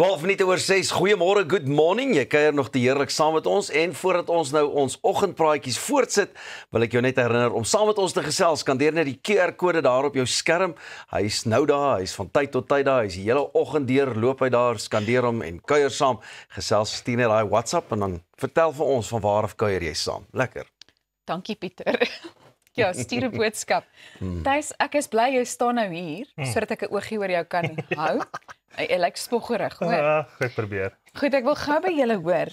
12 minute oor 6, goeiemôre, good morning, jy kuier nog te heerlik saam met ons, en voordat ons nou ons oggendpraatjies voortsit, wil ek jou net herinner om saam met ons te gesels, skandeer net die QR-kode daar op jou skerm, hy is nou daar, hy is van tyd tot tyd daar, hy is die hele oggend deur, loop hy daar, skandeer hom en kuier saam, gesels, stuur net daai WhatsApp en dan vertel vir ons van waar af kuier jy saam, lekker. Dankie Pieter. Ja, stuur 'n boodskap. Thys, ek is bly jy staan nou hier, sodat ek 'n oogie oor jou kan hou. Jy lyk spoggerig, hoor. Ja, ek probeer. Goed, ek wil gou by julle hoor.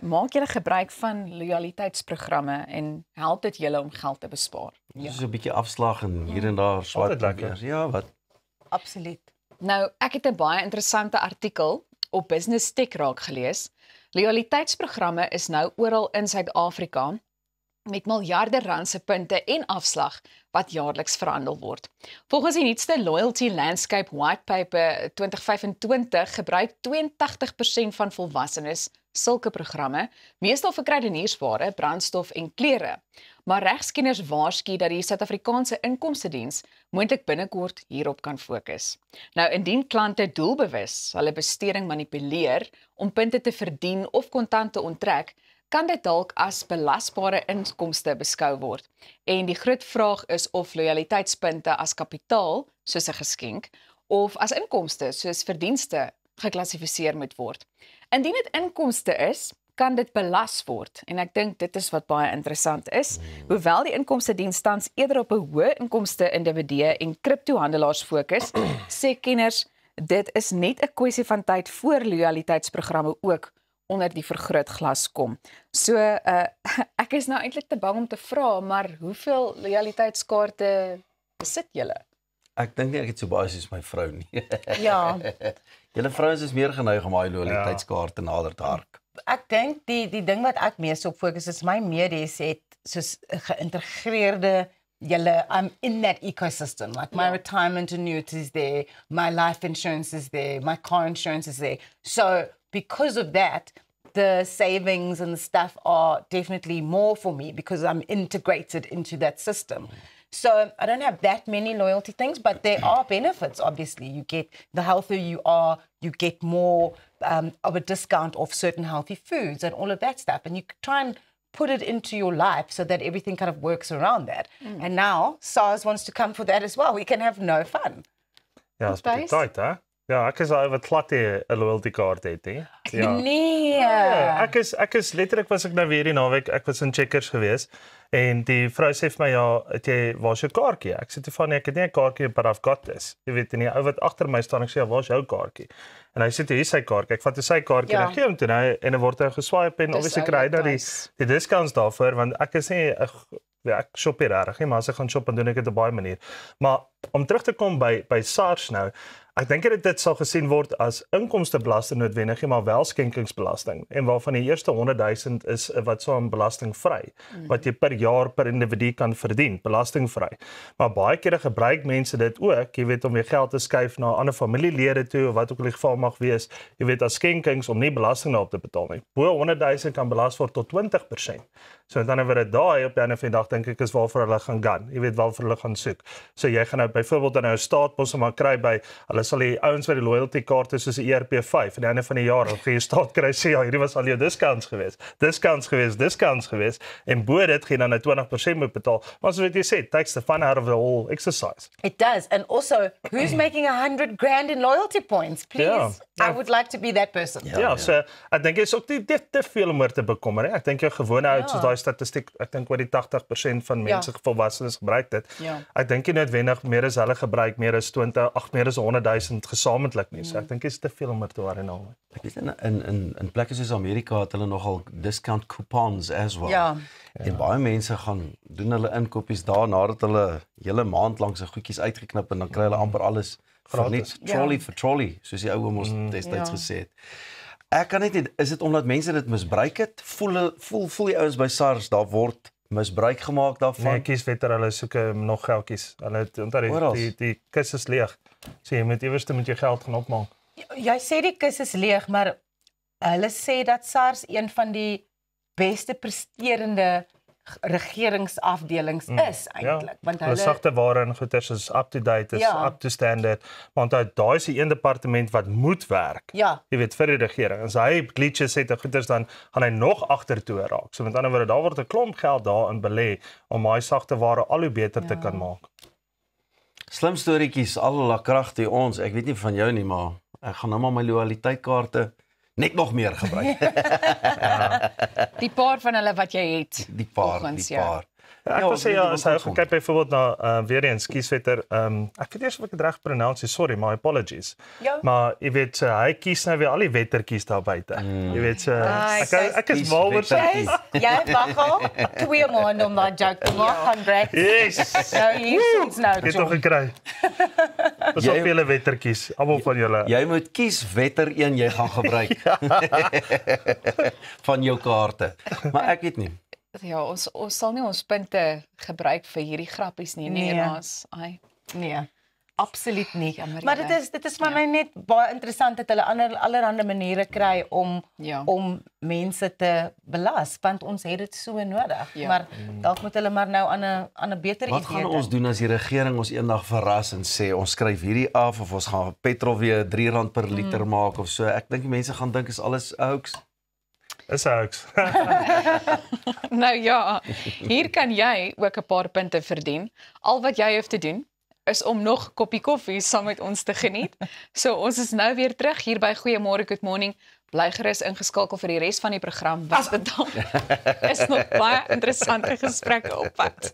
Maak julle gebruik van loyaliteitsprogramme en help dit julle om geld te bespaar? Ja. So 'n bietjie afslag en hier en daar swat. Altyd lekker. Ja, wat? Absoluut. Nou, ek het 'n baie interessante artikel op Business Tech raak gelees. Loyaliteitsprogramme is nou oral in Suid-Afrika met miljarde rand se punte en afslag wat jaarliks verhandel word. Volgens die nuutste Loyalty Landscape White Paper 2025 gebruik 82% van volwassenes sulke programme, meestal vir kruideniersware, brandstof en klere. Maar regskenners waarsku dat die Suid-Afrikaanse Inkomstediens moontlik binnekort hierop kan fokus. Nou, indien klante doelbewus hulle besteding manipuleer om punte te verdien of kontant te onttrek, kan dit dalk as belasbare inkomste beskou word. En die groot vraag is of loyaliteitspunte as kapitaal, soos 'n geskenk, of as inkomste, soos verdienste, geklassifiseer moet word. Indien dit inkomste is, kan dit belas word. En ek dink dit is wat baie interessant is. Hoewel die Inkomstediens tans eerder op 'n hoë inkomste individue en kriptohandelaars fokus, sê kenners, dit is net 'n kwessie van tyd voor loyaliteitsprogramme ook onder die vergrootglas kom. So, ek is nou eintlik te bang om te vra, maar hoeveel loyaliteitskaarte besit julle? Ek dink nie ek het so baie soos my vrou nie. Ja. Julle vrouens is meer geneig om daai loyaliteitskaarte nader te hark. Ek dink die ding wat ek mees op fokus is my medies het soos 'n geïntegreerde I'm in that ecosystem. Like my retirement annuity is there, my life insurance is there, my car insurance is there. So because of that, the savings and the stuff are definitely more for me because I'm integrated into that system. So I don't have that many loyalty things, but there are benefits, obviously. You get, the healthier you are, you get more of a discount off certain healthy foods and all of that stuff. And you try and put it into your life so that everything kind of works around that. And now SARS wants to come for that as well. We can have no fun. Ja, is baie tyd, hè? Ja, ek is al wat glad 'n loyalty kaart het, hè. Ja. Nee. Ja, ek is letterlik was ek nou weer die naweek, ek was in Checkers gewees en die vrou sê vir my, ja, het jy, waar's jou kaartjie? Ek sê toe van nee, ek het nie 'n kaartjie, but I've got this. Jy weet, en die ou wat agter my staan, ek sê, ja, waar's jou kaartjie? En hy sê toe, hier is sy kaartjie. Ek vat toe sy kaartjie en ek gee hom toe en hy word geswipe en obviously kry hy nou die discounts daarvoor, want ek is nie ja, ek shop hier regtig nie, maar as ek gaan shop dan doen ek dit op baie manier. Maar om terug te kom by SARS nou, ek dink dit sal gesien word as inkomstebelasting noodwendig, maar wel skenkingsbelasting. En waarvan die eerste 100,000 is wat so 'n belastingvry, wat jy per jaar per individu kan verdien, belastingvry. Maar baie kere gebruik mense dit ook, jy weet, om weer geld te skuif na ander familielede toe of wat ook al die geval mag wees, jy weet, as skenkings om nie belasting daarop te betaal nie. Bo 100,000 kan belas word tot 20%. So dan het dit daai op die einde van die dag dink ek is waarvoor hulle gaan. Jy weet waarvoor hulle gaan soek. So jy gaan nou byvoorbeeld dan 'n staatpos maar kry by hulle sal die ouens wat die loyalty kaarte soos die ERP5 aan die einde van die jaar, dan gaan jy staat kry sê ja, hierdie was al jou discounts gewees en bo dit gaan dan 'n 20% moet betaal. Maar soos wat jy sê, takes the fun out of the whole exercise. It does. And also, who's making 100 grand in loyalty points? Please, I would like to be that person. Ja, so ek dink jy is ook nie te veel om oor te bekommer, hè. Ek dink jou gewone oud soos daai statistiek, ek dink oor die 80% van mense volwassenes gebruik dit. Ek dink nie noodwendig meer as hulle gebruik meer as 100,000 gesamentlik nie. So ek dink is te veel om te worry nou. Ek weet in plekke soos Amerika het hulle nogal discount coupons as well. Ja. En baie mense gaan doen hulle inkopies daar nadat hulle hele maand lank se goedjies uitgeknip en dan kry hulle amper alles gratis. Trolley vir trolley, soos die ou ons destyds gesê het. Ek kan net, is dit omdat mense dit misbruik het? Voel die ouens by SARS, daar word misbruik gemaak daarvan? Nee, kieswetter, hulle soek nog geldjies. Hulle onthou die kus is leeg. So jy moet iewers met jou geld gaan opmaak. Jy sê die kus is leeg, maar hulle sê dat SARS een van die beste presterende regeringsafdelings is eintlik, want hulle sagte ware en goeders is up to date, is up to standard, want daai is die een departement wat moet werk. Ja. Jy weet vir die regering. As hy glitches het en goeders dan gaan hy nog agtertoe raak. So met ander woorde, daar word 'n klomp geld daarin belê om daai sagte ware al hoe beter te kan maak. Slim storieetjies, al kragtig ons. Ek weet nie van jou nie, maar ek gaan nou maar my loyaliteitkaarte net nog meer gebruik. Die paar van hulle wat jy het. Die paar. Ek wil sê as hy kyk byvoorbeeld na weer eens kieswetter, ek weet eers of ek dit reg pronounce, sorry, my apologies. Ja. Maar jy weet hy kies nou weer al die wettertjies daar buite. Jy weet ek is mal oor jy wag al 2 maande om daai joke te maak, Congrats. Yes. Nou hier soms nou. Jy het nog gekry. Dis op julle wettertjies, almal van julle. Jy moet kies wetter een jy gaan gebruik. Van jou kaarte. Maar ek weet nie. Ja, ons sal nie ons punte gebruik vir hierdie grappies nie, Enas. Nee. Absoluut nie. Jammer, maar dit is vir my net baie interessant dat hulle allerhande maniere kry om mense te belas, want ons het dit so nodig. Ja. Maar dalk moet hulle maar nou aan 'n beter idee. Wat gaan ons doen as die regering ons eendag verras en sê ons skryf hierdie af of ons gaan petrol weer R3 per liter maak of so? Ek dink die mense gaan dink is alles hoax. Is hoax. Nou ja, hier kan jy ook 'n paar punte verdien. Al wat jy hoef te doen is om nog 'n koppie koffie saam met ons te geniet. So ons is nou weer terug hier by Goeiemôre Good Morning. Bly gerus ingeskakel vir die res van die program. Was dit dan? Is nog baie interessante gesprekke op pad.